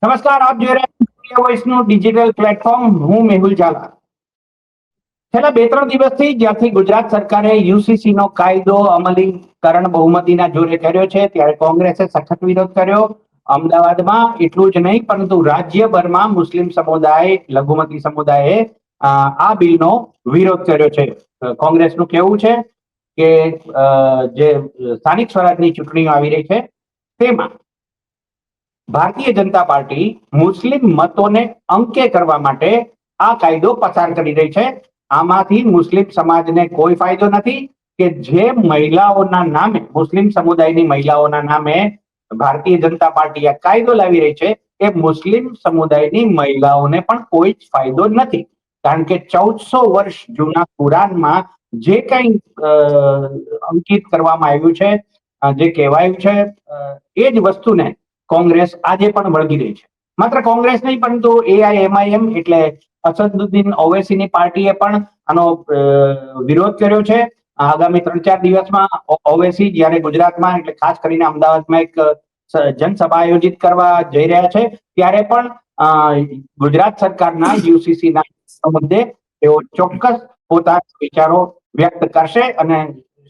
નમસ્કાર, આપ જોઈ રહ્યા છો વોઇસનું ડિજિટલ પ્લેટફોર્મ. હું મેહુલ ઝાલા. છેલ્લા 2-3 દિવસથી જ્યાંથી ગુજરાત સરકારે યુસીસી નો કાયદો અમલીકરણ બહુમતીના જોરે કર્યો છે, ત્યારે કોંગ્રેસે સખત વિરોધ કર્યો. અમદાવાદમાં એટલું જ નહીં, પરંતુ રાજ્યભરમાં મુસ્લિમ સમુદાય, લઘુમતી સમુદાયે આ બિલનો વિરોધ કર્યો છે. કોંગ્રેસનું કહેવું છે કે જે સ્થાનિક સ્વરાજની ચૂંટણીઓ આવી રહી છે તેમાં ભારતીય જનતા પાર્ટી મુસ્લિમ મતોને અંકે કરવા માટે આ કાયદો પસાર કરી રહી છે. આમાંથી મુસ્લિમ સમાજને કોઈ ફાયદો નથી કે જે મહિલાઓના નામે, મુસ્લિમ સમુદાયની મહિલાઓના નામે ભારતીય જનતા પાર્ટી આ કાયદો લાવી રહી છે, એ મુસ્લિમ સમુદાયની મહિલાઓને પણ કોઈ જ ફાયદો નથી. કારણ કે 1400 વર્ષ જૂના કુરાનમાં જે કંઈ અંકિત કરવામાં આવ્યું છે, જે કહેવાયું છે, એ જ વસ્તુને કોંગ્રેસ આજે પણ વળગી રહી છે. માત્ર કોંગ્રેસ નહીં, પરંતુ એઆઈએમઆઈએમ એટલે અસદુદ્દીન ઓવૈસીની પાર્ટીએ પણ આનો વિરોધ કર્યો છે. આગામી 3-4 દિવસમાં ઓવૈસી જ્યારે ગુજરાતમાં, એટલે ખાસ કરીને અમદાવાદમાં એક જનસભા આયોજિત કરવા જઈ રહ્યા છે, ત્યારે પણ ગુજરાત સરકારના યુસીસીના મુદ્દે તેઓ ચોક્કસ પોતાના વિચારો વ્યક્ત કરશે અને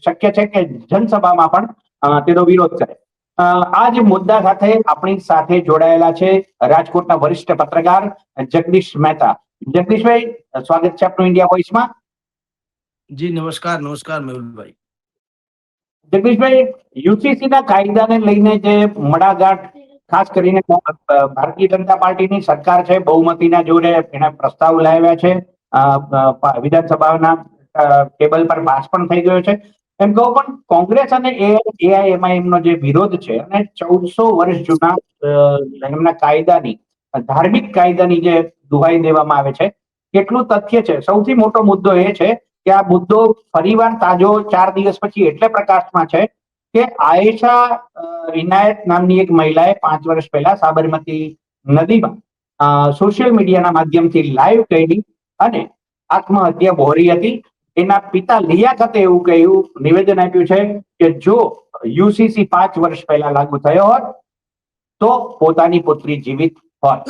શક્ય છે કે જનસભામાં પણ તેનો વિરોધ કરે. આ જ મુદ્દા સાથે આપણી સાથે જોડાયેલા છે રાજકોટના વરિષ્ઠ પત્રકાર જગદીશ મહેતા. જગદીશભાઈ, સ્વાગત છે આપનું ઇન્ડિયા વોઇસમાં. જી નમસ્કાર. નમસ્કાર મેહુલભાઈ. જગદીશભાઈ, યુસીસી ના કાયદાને લઈને જે મડાગાંઠ, ખાસ કરીને ભારતીય જનતા પાર્ટીની સરકાર છે, બહુમતીના જોરે એને પ્રસ્તાવ લાવ્યા છે, વિધાનસભાના ટેબલ પર પાસ પણ થઈ ગયો છે. એમ કહો, પણ કોંગ્રેસ અને એઆઈએમઆઈએમ નો જે વિરોધ છે અને 1400 વર્ષ જૂના એમના કાયદાની, ધાર્મિક કાયદાની જે દુહાઈ દેવામાં આવે છે, કેટલું તથ્ય છે? સૌથી મોટો મુદ્દો એ છે કે આ મુદ્દો ફરીવાર તાજો 4 દિવસ પછી એટલે પ્રકાશમાં છે કે આયેશા ઇનાયત નામની એક મહિલાએ 5 વર્ષ પહેલા સાબરમતી નદીમાં સોશિયલ મીડિયાના માધ્યમથી લાઈવ કરી અને આત્મહત્યા વહોરી હતી. એના પિતા લિયાકતે એવું કહ્યું, નિવેદન આપ્યું છે કે જો યુસીસી 5 વર્ષ પહેલા લાગુ થયો હોત તો પોતાની પુત્રી જીવિત હોત.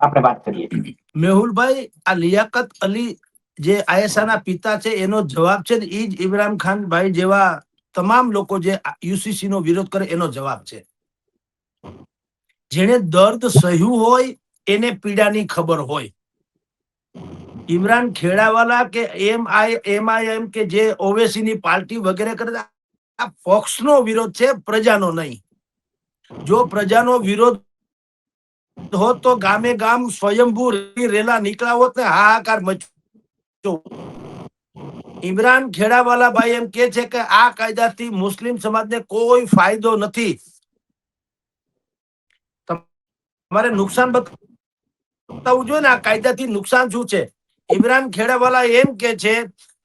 આપણે વાત કરીએ મેહુલભાઈ, આ લિયાકત અલી જે આયેશાના પિતા છે એનો જવાબ છે ને, એ જ ઇમરાન ખાન ભાઈ જેવા તમામ લોકો જે યુસીસી નો વિરોધ કરે એનો જવાબ છે. જેને દર્દ સહ્યું હોય એને પીડાની ખબર હોય. ઇમરાન ખેડાવાલા કે એમઆઈએમ કે જે ઓવેસી ની પાર્ટી વગેરે કરે, આ પક્ષનો વિરોધ છે, પ્રજાનો નહીં. જો પ્રજાનો વિરોધ હોત તો ગામે ગામ સ્વયંભૂ રેલા નીકળ્યા હોત ને હાહાકાર મચ્યો. ઇમરાન ખેડાવાલા ભાઈ એમ કે છે કે આ કાયદાથી મુસ્લિમ સમાજને કોઈ ફાયદો નથી. તમારે નુકસાન બતાવવું જોઈએ ને, આ કાયદાથી નુકસાન શું છે. ઇમરાન ખેડાવાલા એમ કે છે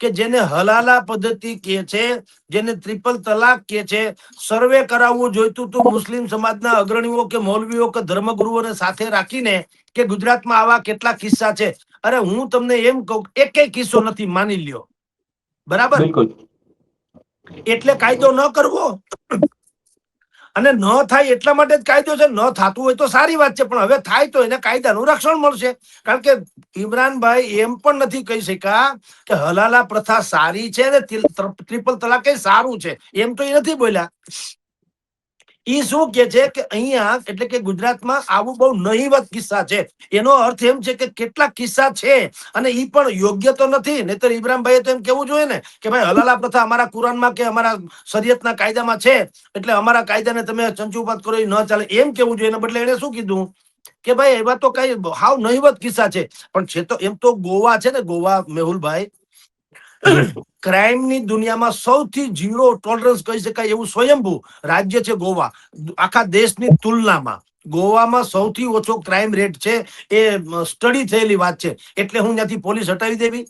કે જેને હલાલા પદ્ધતિ કે છે, જેને ટ્રિપલ તલાક કે છે, સર્વે કરાવવું જોઈતું હતું મુસ્લિમ સમાજના અગ્રણીઓ કે મૌલવીઓ કે ધર્મગુરુઓને સાથે રાખીને કે ગુજરાતમાં આવા કેટલા કિસ્સા છે. અરે હું તમને એમ કહું, એકેય કિસ્સો નથી, માની લ્યો. બરાબર? એટલે કાયદો ન કરવો અને ન થાય એટલા માટે જ કાયદો છે. ન થતું હોય તો સારી વાત છે, પણ હવે થાય તો એને કાયદાનું રક્ષણ મળશે. કારણ કે ઇમરાનભાઈ એમ પણ નથી કહી શક્યા કે હલાલા પ્રથા સારી છે ને ટ્રિપલ તલાક એ સારું છે, એમ તો એ નથી બોલ્યા. ઈ શું કે છે કે અહીંયા એટલે કે ગુજરાતમાં આવું બહુ નહીવત કિસ્સા છે. એનો અર્થ એમ છે કે કેટલા કિસ્સા છે અને ઈ પણ યોગ્ય તો નથી. નહીતર ઇબ્રાહીમભાઈએ તો એમ કેવું જોઈએ ને કે ભાઈ હલાલા પ્રથા અમારા કુરાનમાં કે અમારા શરીયતના કાયદામાં છે, એટલે અમારા કાયદાને તમે ચંચુપાત કરો એ ન ચાલે, એમ કેવું જોઈએ. એના બદલે એને શું કીધું કે ભાઈ એવા તો કઈ હાવ નહીવત કિસ્સા છે. પણ છે તો એમ તો ગોવા છે ને, ગોવા મેહુલભાઈ ક્રાઇમ ની દુનિયામાં સૌથી ઝીરો ટોલરન્સ કહી શકાય એવું સ્વયંભૂ રાજ્ય છે ગોવા. આખા દેશની તુલનામાં ગોવામાં સૌથી ઓછો ક્રાઇમ રેટ છે. એ સ્ટડી થયેલી વાત છે. એટલે હું ત્યાંથી પોલીસ હટાવી દેવી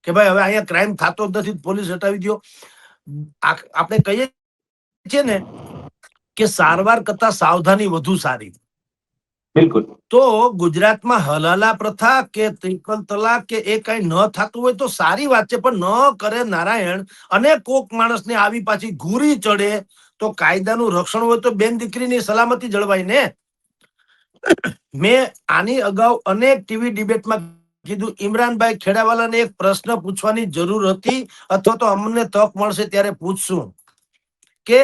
કે ભાઈ હવે અહીંયા ક્રાઇમ થતો જ નથી, પોલીસ હટાવી દો. આપણે કહીએ છીએ ને કે સારવાર કરતા સાવધાની વધુ સારી. બિલકુલ. તો ગુજરાતમાં હલાલા પ્રથા કે ત્રિપલ તલાક કે એ કઈ ન થતું હોય તો સારી વાત છે, પણ ન કરે નારાયણ. અને કોક માણસને આવી પાછી ઘૂરી ચડે તો કાયદાનું રક્ષણ હોય તો બેન દીકરીની સલામતી જળવાય ને. મેં આની અગાઉ અનેક ટીવી ડિબેટમાં કીધું, ઇમરાનભાઈ ખેડાવાલાને એક પ્રશ્ન પૂછવાની જરૂર હતી, અથવા તો અમને તક મળશે ત્યારે પૂછશું કે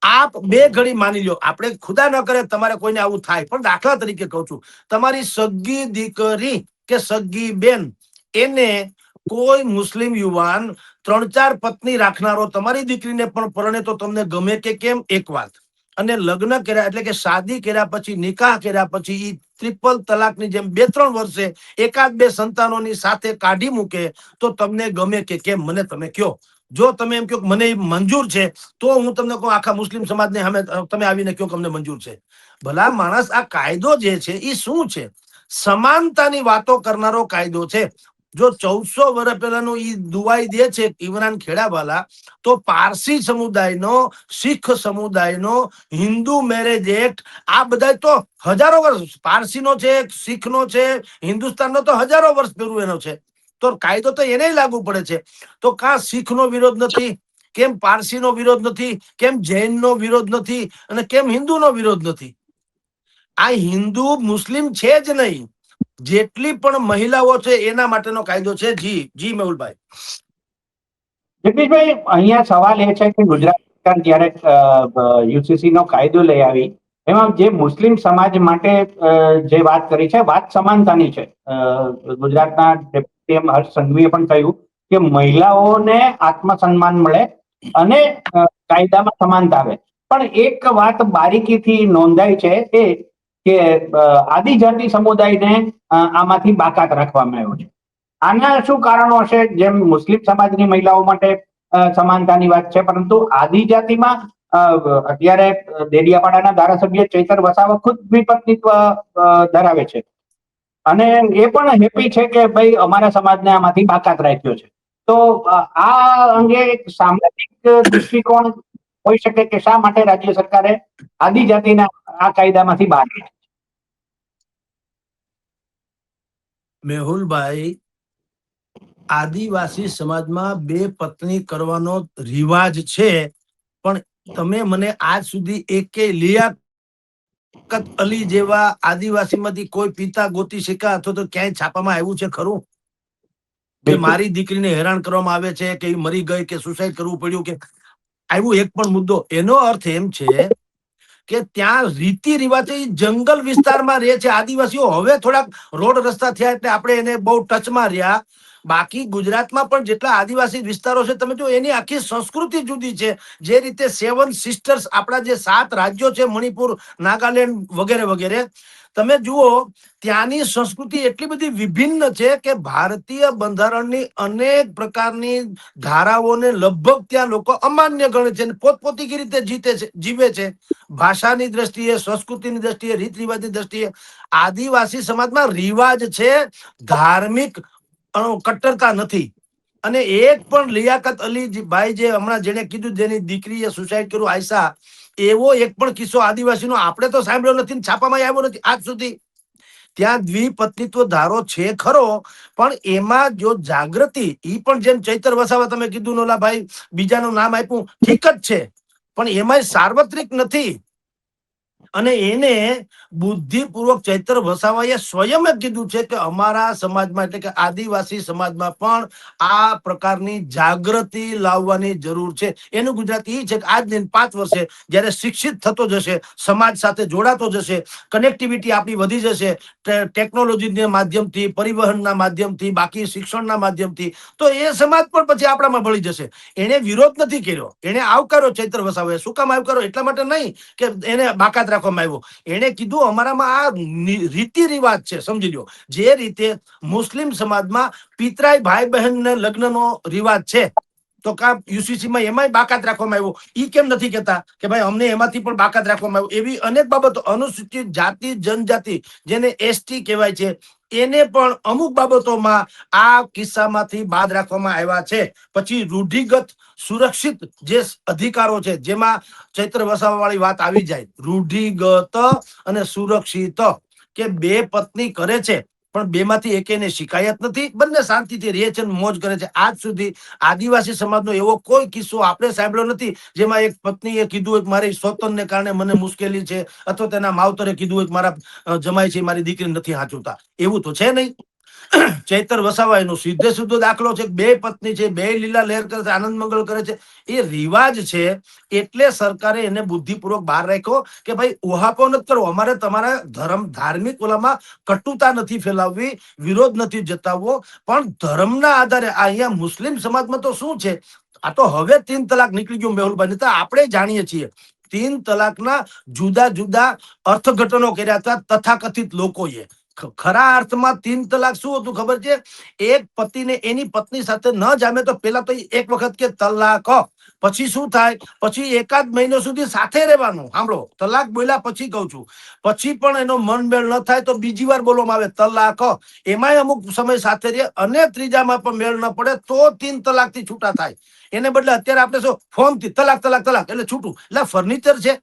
આપ બે ઘડી માની લો, આપણે ખુદા ન કરે તમારે કોઈને આવું થાય, પણ દાખલા તરીકે કહું છું, તમારી સગી દીકરી કે સગી બેન, એને કોઈ મુસ્લિમ યુવાન 3-4 પત્ની રાખનારો તમારી દીકરીને પણ પરણે તો તમને ગમે કે કેમ? એક વાત. અને લગ્ન કર્યા એટલે કે શાદી કર્યા પછી, નિકાહ કર્યા પછી ઈ ટ્રિપલ તલાકની જેમ 2-3 વર્ષે એકાદ બે સંતાનોની સાથે કાઢી મૂકે તો તમને ગમે કે કેમ? મને તમે કયો. જો તમે એમ કહો મને મંજૂર છે, તો હું તમને કહું આખા મુસ્લિમ સમાજને સામે તમે આવીને કહો કે અમને મંજૂર છે. ભલા માણસ, આ કાયદો જે છે એ શું છે? સમાનતાની વાતો કરનારો કાયદો છે. જો 1400 વર્ષ પહેલાનું ઈ દુવાઈ દે છે ઇમરાન ખેડાવાલા, તો પારસી સમુદાયનો, શીખ સમુદાયનો હિન્દુ મેરેજ એક્ટ, આ બધા તો હજારો વર્ષ, પારસીનો છે, શીખનો છે, હિન્દુસ્તાનનો તો હજારો વર્ષ પહેલું એનો છે. તો કાયદો તો એને લાગુ પડે છે. તો કાં શીખનો વિરોધ નથી, કેમ પારસીનો વિરોધ નથી, કેમ જૈનનો વિરોધ નથી, અને કેમ હિન્દુનો વિરોધ નથી? આ હિન્દુ મુસ્લિમ છે જ નહીં, જેટલી પણ મહિલાઓ છે એના માટેનો કાયદો છે. જી જી મેહુલભાઈ. જગદીશભાઈ, અહીંયા સવાલ એ છે કે ગુજરાત સરકાર જ્યારે યુસીસી નો કાયદો લઈ આવી, એમાં જે મુસ્લિમ સમાજ માટે જે વાત કરી છે, વાત સમાનતાની છે. ગુજરાતના ડેપ્યુટી CM હર્ષ સંઘવીએ પણ કહ્યું કે મહિલાઓને આત્મસન્માન મળે અને કાયદામાં સમાનતા આવે. પણ એક વાત બારીકીથી નોંધાય છે એ કે આદિજાતિ સમુદાયને આમાંથી બાકાત રાખવામાં આવ્યો છે. આના શું કારણો હશે? જેમ મુસ્લિમ સમાજની મહિલાઓ માટે સમાનતાની વાત છે, પરંતુ આદિજાતિમાં અત્યારે દેડિયાપાડાના ધારાસભ્ય ચૈતર વસાવા ખુદ દ્વિપત્નીત્વ ધરાવે છે અને એ પણ હેપી છે કે ભાઈ અમારા સમાજને આમાંથી બાકાત રાખ્યો છે. તો આ અંગે એક સામાજિક દૃષ્ટિકોણ હોઈ શકે કે શા માટે રાજ્ય સરકારે આદિજાતિના આ કાયદામાંથી બહાર કાઢ્યા? મેહુલભાઈ, આદિવાસી સમાજમાં 2 પત્ની કરવાનો રિવાજ છે, પણ તમે મને આજ સુધી એકે લિયાકત અલી જેવા આદિવાસીમાંથી કોઈ પિતા ગોતી શક્યા અથવા તો ક્યાંય છાપામાં આવ્યું છે ખરું કે મારી દીકરીને હેરાન કરવામાં આવે છે, કે એ મરી ગઈ, કે સુસાઇડ કરવું પડ્યું, કે આવ્યું એક પણ મુદ્દો? એનો અર્થ એમ છે કે ત્યાં રીતિ રિવાજ, જંગલ વિસ્તારમાં રહે છે આદિવાસીઓ. હવે થોડાક રોડ રસ્તા થયા એટલે આપણે એને બહુ ટચમાં રહ્યા. બાકી ગુજરાતમાં પણ જેટલા આદિવાસી વિસ્તારો છે, તમે જો એની આખી સંસ્કૃતિ જુદી છે. જે રીતે 7 સિસ્ટર્સ, આપણા જે 7 રાજ્યો છે, મણિપુર, નાગાલેન્ડ વગેરે વગેરે, તમે જુઓ ત્યાંની સંસ્કૃતિ એટલી બધી વિભિન્ન છે કે ભારતીય બંધારણની અનેક પ્રકારની ધારાઓને લગભગ ત્યાં લોકો અમાન્ય ગણે છે, પોતપોતી રીતે જીવે છે. ભાષાની દ્રષ્ટિએ, સંસ્કૃતિની દ્રષ્ટિએ, રીત રિવાજની દ્રષ્ટિએ આદિવાસી સમાજમાં રિવાજ છે, ધાર્મિક કટ્ટરતા નથી. અને એક પણ લિયાકત અલી ભાઈ, જે હમણાં જેને કીધું જેની દીકરીએ સુસાઇડ કર્યું, આયશા, એવો એક પણ કિસ્સો આદિવાસીનો આપણે તો સાંભળ્યો નથી, છાપામાં આવ્યો નથી આજ સુધી. ત્યાં દ્વિપત્નીત્વ ધારો છે ખરો, પણ એમાં જો જાગૃતિ, ઈ પણ જેમ ચૈતર વસાવા તમે કીધું, નોલા ભાઈ બીજાનું નામ આપ્યું, ઠીક જ છે, પણ એમાં સાર્વત્રિક નથી. અને એને બુદ્ધિપૂર્વક ચૈતર વસાવાએ સ્વયં કીધું છે કે અમારા સમાજમાં, એટલે કે આદિવાસી સમાજમાં પણ આ પ્રકારની જાગૃતિ લાવવાની જરૂર છે. એનું ગુજરાતી એ છે કે આજ 5 વર્ષે જ્યારે શિક્ષિત થતો જશે, સમાજ સાથે જોડાતો જશે, કનેક્ટિવિટી આપણી વધી જશે, ટેકનોલોજીના માધ્યમથી, પરિવહનના માધ્યમથી, બાકી શિક્ષણના માધ્યમથી, તો એ સમાજ પણ પછી આપણામાં ભળી જશે. એને વિરોધ નથી કર્યો, એને આવકાર્યો ચૈતર વસાવાએ. શું કામ આવકાર્યો? એટલા માટે નહીં કે એને બાકાત રાખવામાં આવ્યો. એને કીધું અમારામાં આ રીતિ રિવાજ છે, સમજી લો. જે રીતે મુસ્લિમ સમાજમાં પિતરાઈ ભાઈ બહેનને લગ્નનો રિવાજ છે, તો કા યુસીસીમાં એમાંય બાકાત રાખવામાં આવ્યો? ઈ કેમ નથી કહેતા કે ભાઈ અમને એમાંથી પણ બાકાત રાખવામાં આવ્યો? એવી અનેક બાબતો, અનુસૂચિત જાતિ જનજાતિ, જેને ST કહેવાય છે, એને પણ અમુક બાબતોમાં આ કિસ્સામાંથી બાદ રાખવામાં આવ્યા છે. પછી રૂઢિગત સુરક્ષિત જે અધિકારો છે, જેમાં ચૈત્ર વસાવા વાળી વાત આવી જાય, રૂઢિગત અને સુરક્ષિત, કે 2 પત્ની કરે છે પણ બેમાંથી એકેયને શિકાયત નથી, બંને શાંતિથી રહે છે અને મોજ કરે છે. આજ સુધી આદિવાસી સમાજનો એવો કોઈ કિસ્સો આપણે સાંભળ્યો નથી જેમાં એક પત્નીએ કીધું હોય કે મારી સ્વતંત્રને કારણે મને મુશ્કેલી છે, અથવા તેના માવતરે કીધું હોય કે મારા જમાઈ છે મારી દીકરી નથી હાચવતા. એવું તો છે નહીં. ચૈતર વસાવા એનો સીધે સીધો દાખલો છે. બે પત્ની છે, બે લીલા લહેર કરે છે, આનંદ મંગળ કરે છે. એ રિવાજ છે એટલે સરકારે એને બુદ્ધિપૂર્વક બહાર રાખ્યો કે ભાઈ ઉહાપો નથી કરવો, અમારે તમારા ધાર્મિક ઓલામાં કટુતા નથી ફેલાવવી, વિરોધ નથી જતાવવો, પણ ધર્મના આધારે અહીંયા મુસ્લિમ સમાજમાં તો શું છે, આ તો હવે 3 તલાક નીકળી ગયું મેહુલભાઈ, તો આપણે જાણીએ છીએ 3 તલાકના જુદા જુદા અર્થઘટનો કર્યા હતા તથાકથિત લોકોએ. ખરા અર્થમાં 3 તલાક શું હતું ખબર છે? એક પતિને એની પત્ની સાથે ન જામે તો પેલા તો એક વખત કે તલાક, પછી શું થાય, પછી એકાદ મહિનો સુધી સાથે રહેવાનું. સાંભળો, તલાક બોલ્યા પછી કહું છું, પછી પણ એનો મનમેળ ન થાય તો બીજી વાર બોલવામાં આવે તલાક, એમાંય અમુક સમય સાથે રહે, અને ત્રીજામાં પણ મેળ ન પડે તો 3 તલાક થી છૂટા થાય. એને બદલે અત્યારે આપણે શું ફોર્મથી તલાક તલાક તલાક એટલે છૂટું, એટલે ફર્નિચર છે.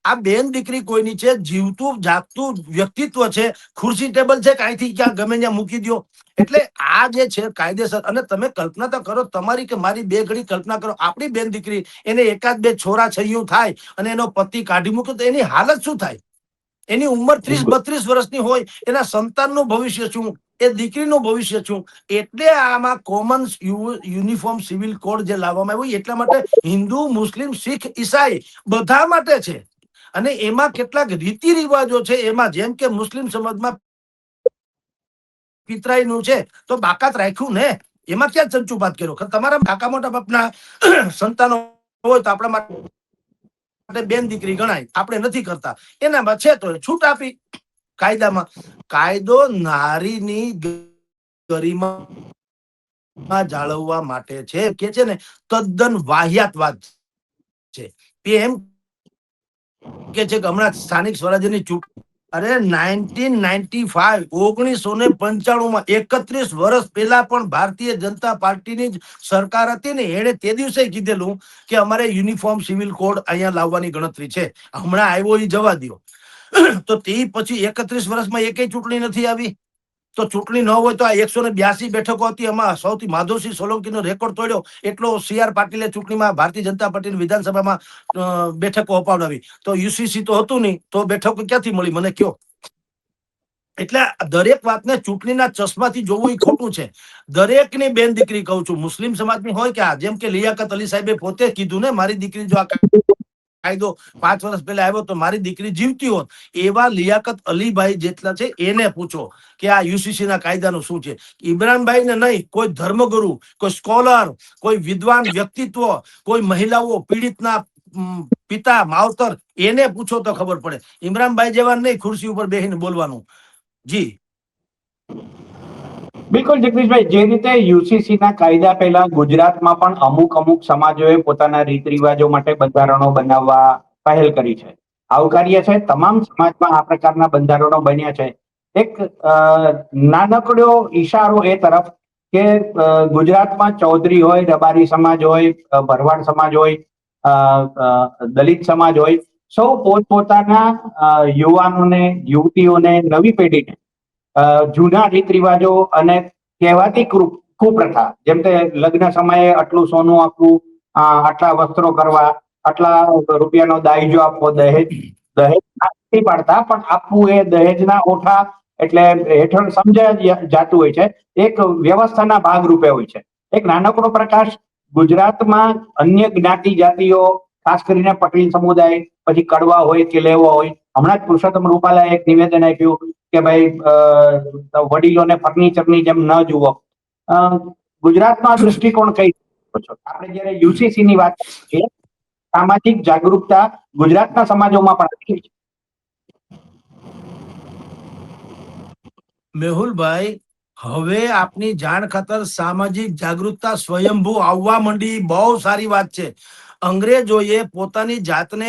આ બેન દીકરી કોઈની છે, જીવતું જાગતું વ્યક્તિત્વ છે, ખુરશી ટેબલ છે, કાંઈથી ક્યાં ગમે ત્યાં મૂકી દો. એટલે આ જે છે કાયદેસર. અને તમે કલ્પના તો કરો, તમારી કે મારી બે ઘડી કલ્પના કરો, આપણી બેન દીકરી એને એકાદ બે છોરા છૈયું થાય અને એનો પતિ કાઢી મૂકે તો એની હાલત શું થાય? એની ઉંમર 30-32 વર્ષની હોય, એના સંતાનનું ભવિષ્ય શું, એ દીકરીનું ભવિષ્ય શું? એટલે આમાં કોમન યુનિફોર્મ સિવિલ કોડ જે લાવવામાં આવ્યો એટલા માટે હિન્દુ, મુસ્લિમ, શીખ, ઈસાઈ બધા માટે છે. અને એમાં કેટલાક રીતિ રિવાજો છે. એમાં જેમ કે મુસ્લિમ સમાજમાં પિતરાઈનું છે તો બાકાત રાખ્યું ને, એમાં ક્યાં ચંચુપાત કર્યો? તમારા કાકા મોટા બાપના સંતાનો હોય તો આપણા માટે બેન દીકરી ગણાય, આપણે નથી કરતા, એનામાં છે તો છૂટ આપી. કાયદામાં કાયદો નારીની ગરિમા જાળવવા માટે છે કે છે ને તદ્દન વાહિયાત વાત છે. એમ કે છે કે હમણાં સ્થાનિક સ્વરાજ્યની ચૂંટણી, અરે 1995 1995 31 વર્ષ પહેલા પણ ભારતીય જનતા પાર્ટીની જ સરકાર હતી ને, એણે તે દિવસે કીધેલું કે અમારે યુનિફોર્મ સિવિલ કોડ અહીંયા લાવવાની ગણતરી છે. હમણાં આવ્યો એ જવા દો, તો તે પછી 31 વર્ષમાં એકેય ચૂંટણી નથી આવી. તો ચૂંટણી ન હોય તો આ 182 બેઠકો હતી, એમાં સૌથી માધવસિંહ સોલંકીનો રેકોર્ડ તોડ્યો એટલો CR પાટીલે ચૂંટણીમાં ભારતીય જનતા પાર્ટીની વિધાનસભામાં બેઠકો અપાવડાવી. તો યુસીસી તો હતું નહીં, તો બેઠકો ક્યાંથી મળી મને કયો? એટલે દરેક વાતને ચૂંટણીના ચશ્માથી જોવું એ ખોટું છે. દરેકની બેન દીકરી કહું છું, મુસ્લિમ સમાજની હોય કે આ, જેમ કે લિયાકત અલી સાહેબે પોતે કીધું ને, મારી દીકરી જો આ કાયદો 5 વર્ષ પહેલા આવ્યો તો મારી દીકરી જીવતી હોત. એવા લિયાકત અલીભાઈ જેટલા છે એને પૂછો કે આ યુસીસી ના કાયદાનું શું છે. ઇમરાનભાઈ ને નહીં, કોઈ ધર્મગુરુ, કોઈ સ્કોલર, કોઈ વિદ્વાન વ્યક્તિત્વ, કોઈ મહિલાઓ પીડિતના પિતા માવતર, એને પૂછો તો ખબર પડે. ઇમરાનભાઈ જેવા નહીં ખુરશી ઉપર બેસીને બોલવાનું. જી બિલકુલ જગદીશભાઈ, જે રીતે યુસીસી ના કાયદા પહેલા ગુજરાતમાં પણ અમુક સમાજોએ પોતાના રીત રિવાજો માટે બંધારણો બનાવવા પહેલ કરી છે, આવકાર્ય છે. તમામ સમાજમાં આ પ્રકારના બંધારણો બન્યા છે. એક નાનકડો ઈશારો એ તરફ કે ગુજરાતમાં ચૌધરી હોય, રબારી સમાજ હોય, ભરવાડ સમાજ હોય, દલિત સમાજ હોય, સૌ પોતપોતાના યુવાનોને, યુવતીઓને, નવી પેઢીને જૂના રીત રિવાજો અને કહેવાતી કુપ્રથા, જેમ કે લગ્ન સમયે આટલું સોનું આપવું, આટલા વસ્ત્રો કરવા, આટલા રૂપિયાનો દાયજો આપવો, દહેજ નથી પાડતા, પણ આપવું એ દહેજના ઓઠા એટલે હેઠળ સમજાય જાતું હોય છે, એક વ્યવસ્થાના ભાગરૂપે હોય છે. એક નાનકડો પ્રકાશ ગુજરાતમાં અન્ય જ્ઞાતિ જાતિઓ, ખાસ કરીને પટેલ સમુદાય, પછી કડવા હોય કે લેવા હોય, હમણાં જ પુરુષોત્તમ રૂપાલાએ એક નિવેદન આપ્યું કે ભાઈ વડીલોને ફર્નિચરની જેમ ન જુઓ. ગુજરાતનો આ દૃષ્ટિકોણ કઈ છો? આપણે જયારે યુસીસી ની વાત કરીએ, સામાજિક જાગૃતતા ગુજરાતના સમાજોમાં પણ આવી છે. મેહુલભાઈ, હવે આપની જાણ ખાતર સામાજિક જાગૃતતા સ્વયંભૂ આવવા માંડી, બહુ સારી વાત છે. અંગ્રેજોએ પોતાની જાતને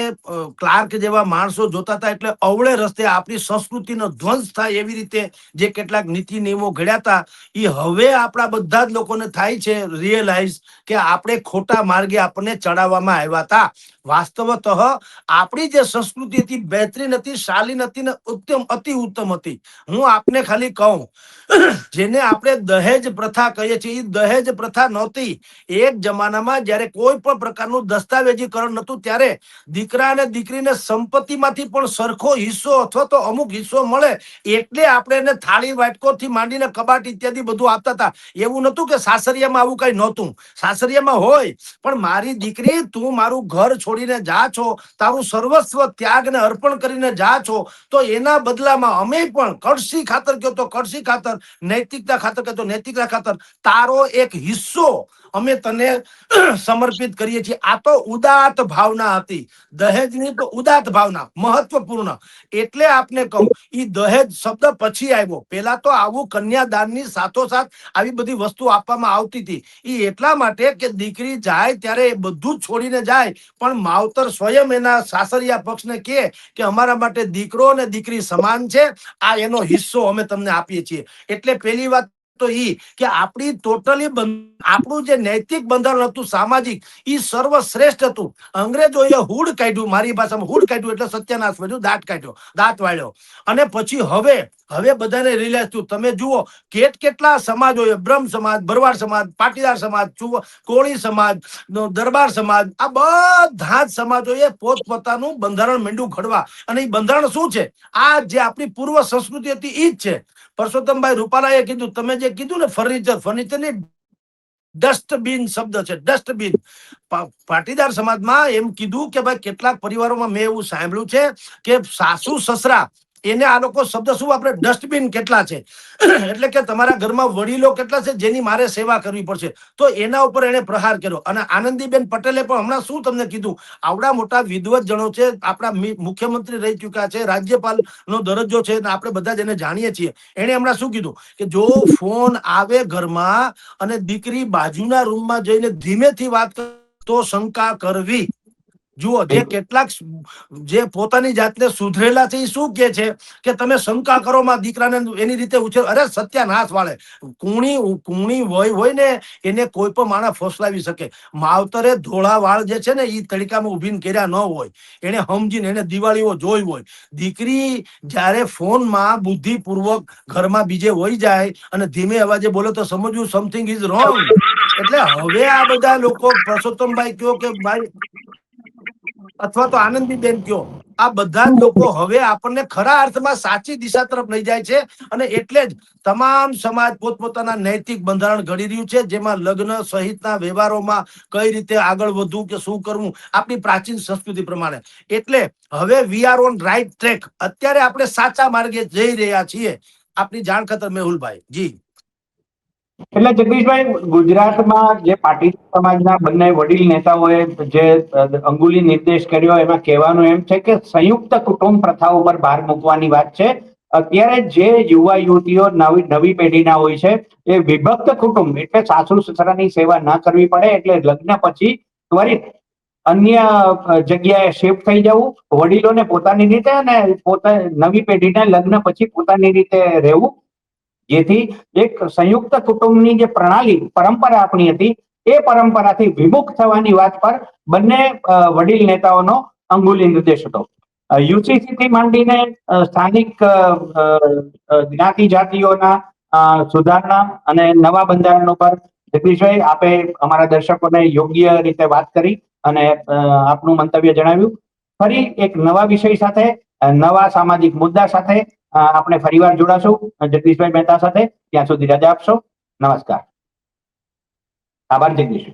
ક્લાર્ક જેવા માણસો જોતા હતા, એટલે અવળે રસ્તે આપણી સંસ્કૃતિનો ધ્વંસ થાય એવી રીતે જે કેટલાક નીતિ નિયમો ઘડ્યા હતા, એ હવે આપણા બધા જ લોકોને થાય છે રિયલાઇઝ કે આપણે ખોટા માર્ગે આપણને ચડાવવામાં આવ્યા હતા. વાસ્તવતઃ આપણી જે સંસ્કૃતિ હતી બહેતરીન હતી, શાલીન હતી ને ઉત્તમ, અતિ ઉત્તમ હતી. હું આપને ખાલી કહું, જેને આપણે દહેજ પ્રથા કહીએ છીએ, એ દહેજ પ્રથા નહોતી. એક જમાનામાં જ્યારે કોઈ પણ પ્રકારનું દસ્તાવેજીકરણ નહોતું, ત્યારે દીકરા અને દીકરીને સંપત્તિમાંથી પણ સરખો હિસ્સો અથવા તો અમુક હિસ્સો મળે એટલે આપણે એને થાળી વાટકોથી માંડીને કબાટ ઇત્યાદિ બધું આપતા હતા. એવું નહોતું કે સાસરિયામાં આવું કઈ નહોતું. સાસરિયામાં હોય, પણ મારી દીકરી, તું મારું ઘર છોડીને જા છો, તારું સર્વસ્વ ત્યાગને અર્પણ કરીને જા છો, તો એના બદલામાં અમે પણ કળશી ખાતર કહો તો કળશી ખાતર, નૈતિકતા ખાતર કહો તો નૈતિકતા ખાતર તારો એક હિસ્સો અમે તને સમર્પિત કરીએ છીએ. આ તો ઉદાત્ત ભાવના હતી. દહેજની તો ઉદાત્ત ભાવના મહત્વપૂર્ણ. એટલે આપને કહું, ઈ દહેજ શબ્દ પછી આવ્યો. પેલા તો આવું કન્યાદાનની સાથોસાથ આવી બધી વસ્તુ આપવામાં આવતી હતી. ઈ એટલા માટે કે દીકરી જાય ત્યારે એ બધું જ છોડીને જાય, પણ માવતર સ્વયં એના સાસરિયા પક્ષને કહે કે અમારા માટે દીકરો અને દીકરી સમાન છે, આ એનો હિસ્સો અમે તમને આપીએ છીએ. એટલે પેલી વાત તો ઈ કે આપણી ટોટલી આપણું જે નૈતિક બંધારણ હતું સામાજિક, ઈ સર્વશ્રેષ્ઠ હતું. અંગ્રેજોએ હુડ કાઢ્યું, મારી ભાષામાં હુડ કાઢ્યું એટલે સત્યાનાશ કર્યું, દાંત કાઢ્યો, દાંત વાળ્યો. અને પછી હવે બધાને રિયલાઇઝ થયું. તમે જુઓ કેટલા સમાજોએ, બ્રહ્મ સમાજ, ભરવાડ સમાજ, પાટીદાર સમાજ, કોળી સમાજ, દરબાર સમાજ, આ બધા જ સમાજોએ પોતપોતાનું બંધારણ માંડ્યું ઘડવા. અને એ બંધારણ શું છે? આ જે આપણી પૂર્વ સંસ્કૃતિ હતી ઈ જ છે. પરસોત્તમભાઈ રૂપાલાએ કીધું, તમે જે કીધું ને ફર્નિચર ની ડસ્ટબિન શબ્દ છે, ડસ્ટબિન. પાટીદાર સમાજમાં એમ કીધું કે ભાઈ કેટલાક પરિવારોમાં મેં એવું સાંભળ્યું છે કે સાસુ સસરા એને આ લોકો શબ્દ શું વાપરે? ડસ્ટબિન કેટલા છે. એટલે કે તમારા ઘરમાં વડીલો કેટલા છે જેની મારે સેવા કરવી પડશે. તો એના ઉપર એને પ્રહાર કર્યો. અને આનંદીબેન પટેલે પણ હમણાં શું તમને કીધું, આવડા મોટા વિદ્વત જણો છે, આપણા મુખ્યમંત્રી રહી ચુક્યા છે, રાજ્યપાલ નો દરજ્જો છે, આપણે બધા જ એને જાણીએ છીએ. એને હમણાં શું કીધું કે જો ફોન આવે ઘરમાં અને દીકરી બાજુના રૂમમાં જઈને ધીમેથી વાત કરે તો શંકા કરવી. જુઓ, જે કેટલાક જે પોતાની જાતને સુધરેલા છે એ શું કે છે કે તમે શંકા કરો માં દીકરાને એની રીતે ઉછેર. અરે સત્યાનાશ વાળે કુણી હોય ને એને કોઈ પણ માણસ ફોસલાવી શકે. માવતરે ધોળા વાળ જે છે ને એ તડકામાં ઉભીને કર્યા ન હોય, એને સમજીને એને દિવાળીઓ જોઈ હોય. દીકરી જયારે ફોનમાં બુદ્ધિપૂર્વક ઘરમાં બીજે વહી જાય અને ધીમે અવાજે બોલે તો સમજવું સમથિંગ ઇઝ રોંગ. એટલે હવે આ બધા લોકો, પરસોત્તમભાઈ કયો કે ભાઈ અથવા તો આનંદીબેન કયો, આ બધા જ લોકો હવે આપણને ખરા અર્થમાં સાચી દિશા તરફ લઈ જાય છે. અને એટલે જ તમામ સમાજ પોતપોતાના નૈતિક બંધારણ ઘડી રહ્યું છે, જેમાં લગ્ન સહિતના વ્યવહારોમાં કઈ રીતે આગળ વધવું કે શું કરવું આપણી પ્રાચીન સંસ્કૃતિ પ્રમાણે. એટલે હવે we are on right track. અત્યારે આપણે સાચા માર્ગે જઈ રહ્યા છીએ. આપની જાણ ખાતર મેહુલભાઈ. જી. એટલે જગદીશભાઈ, ગુજરાતમાં જે પાટીદાર સમાજના બંને વડીલ નેતાઓએ જે અંગુલી નિર્દેશ કર્યો, એમાં કહેવાનું એમ છે કે સંયુક્ત કુટુંબ પ્રથા ઉપર ભાર મૂકવાની વાત છે. અત્યારે જે યુવા યુવતીઓ નવી પેઢીના હોય છે એ વિભક્ત કુટુંબ એટલે સાસુ સસરાની સેવા ના કરવી પડે એટલે લગ્ન પછી ત્વરિત અન્ય જગ્યાએ શિફ્ટ થઈ જવું, વડીલોને પોતાની રીતે અને નવી પેઢીને લગ્ન પછી પોતાની રીતે રહેવું, જેથી એક સંયુક્ત કુટુંબની જે પ્રણાલી પરંપરા આપણી હતી એ પરંપરાથી વિમુખ થવાની વાત પર બંને વડીલ નેતાઓનો અંગુલી નિર્દેશ હતો. યુસીસી થી માંડીને સ્થાનિક જ્ઞાતિ જાતિઓના સુધારણા અને નવા બંધારણ પર જગદીશભાઈ આપે અમારા દર્શકોને યોગ્ય રીતે વાત કરી અને આપનું મંતવ્ય જણાવ્યું. ફરી એક નવા વિષય સાથે, નવા સામાજિક મુદ્દા સાથે આપણે ફરીવાર જોડાશું જગદીશભાઈ મહેતા સાથે. ત્યાં સુધી રજા આપશો. નમસ્કાર. આભાર જગદીશ.